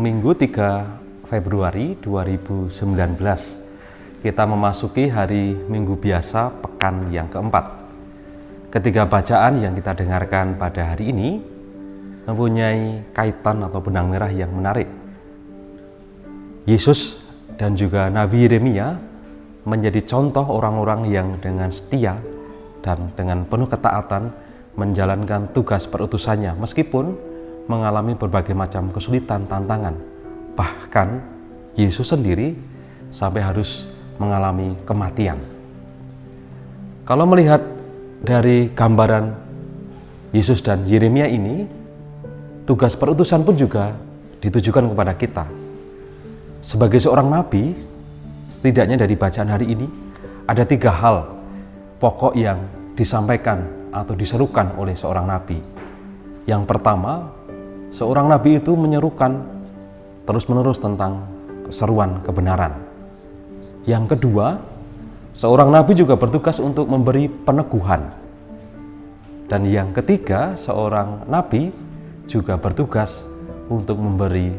Minggu 3 Februari 2019 kita memasuki hari Minggu biasa pekan yang keempat. Ketiga bacaan yang kita dengarkan pada hari ini mempunyai kaitan atau benang merah yang menarik. Yesus dan juga Nabi Yeremia menjadi contoh orang-orang yang dengan setia dan dengan penuh ketaatan menjalankan tugas perutusannya meskipun mengalami berbagai macam kesulitan, tantangan. Bahkan Yesus sendiri sampai harus mengalami kematian. Kalau melihat dari gambaran Yesus dan Yeremia ini, tugas perutusan pun juga ditujukan kepada kita. Sebagai seorang nabi, setidaknya dari bacaan hari ini, ada 3 hal pokok yang disampaikan atau diserukan oleh seorang nabi. Yang pertama, seorang nabi itu menyerukan terus-menerus tentang keseruan kebenaran. Yang kedua, seorang nabi juga bertugas untuk memberi peneguhan. Dan yang ketiga, seorang nabi juga bertugas untuk memberi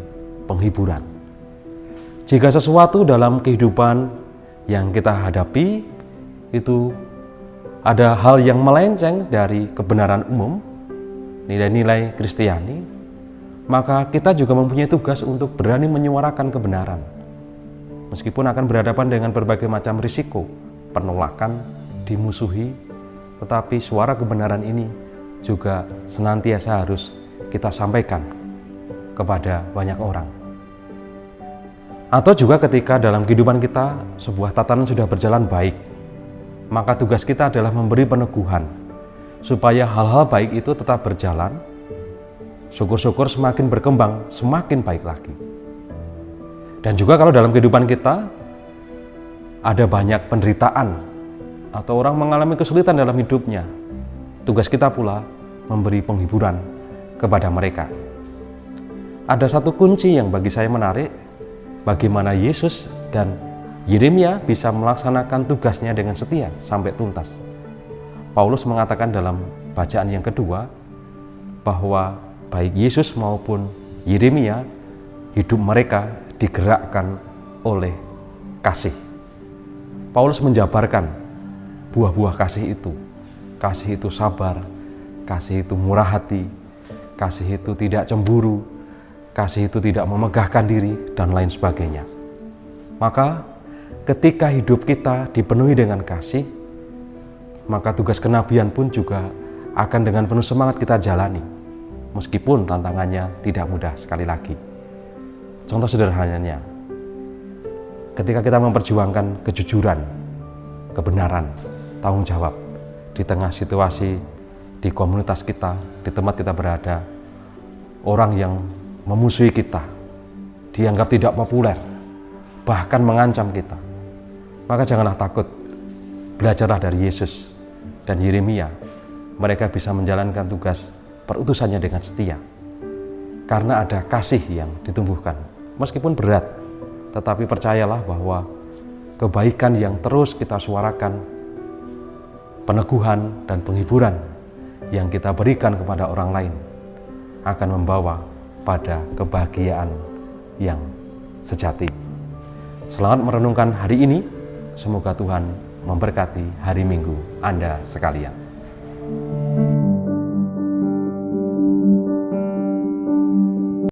penghiburan. Jika sesuatu dalam kehidupan yang kita hadapi itu ada hal yang melenceng dari kebenaran umum, nilai-nilai Kristiani, maka kita juga mempunyai tugas untuk berani menyuarakan kebenaran. Meskipun akan berhadapan dengan berbagai macam risiko, penolakan, dimusuhi, tetapi suara kebenaran ini juga senantiasa harus kita sampaikan kepada banyak orang. Atau juga ketika dalam kehidupan kita sebuah tatanan sudah berjalan baik, maka tugas kita adalah memberi peneguhan supaya hal-hal baik itu tetap berjalan. Syukur-syukur semakin berkembang, semakin baik lagi. Dan juga kalau dalam kehidupan kita ada banyak penderitaan atau orang mengalami kesulitan dalam hidupnya, tugas kita pula memberi penghiburan kepada mereka. Ada satu kunci yang bagi saya menarik, bagaimana Yesus dan Yeremia bisa melaksanakan tugasnya dengan setia sampai tuntas. Paulus mengatakan dalam bacaan yang kedua bahwa baik Yesus maupun Yeremia, hidup mereka digerakkan oleh kasih. Paulus menjabarkan buah-buah kasih itu. Kasih itu sabar, kasih itu murah hati, kasih itu tidak cemburu, kasih itu tidak memegahkan diri, dan lain sebagainya. Maka ketika hidup kita dipenuhi dengan kasih, maka tugas kenabian pun juga akan dengan penuh semangat kita jalani. Meskipun tantangannya tidak mudah sekali lagi. Contoh sederhananya, ketika kita memperjuangkan kejujuran, kebenaran, tanggung jawab di tengah situasi di komunitas kita, di tempat kita berada, orang yang memusuhi kita, dianggap tidak populer, bahkan mengancam kita, maka janganlah takut. Belajarlah dari Yesus dan Yeremia. Mereka bisa menjalankan tugas perutusannya dengan setia karena ada kasih yang ditumbuhkan. Meskipun berat, tetapi percayalah bahwa kebaikan yang terus kita suarakan, peneguhan dan penghiburan yang kita berikan kepada orang lain akan membawa pada kebahagiaan yang sejati. Selamat merenungkan hari ini. Semoga Tuhan memberkati hari Minggu Anda sekalian.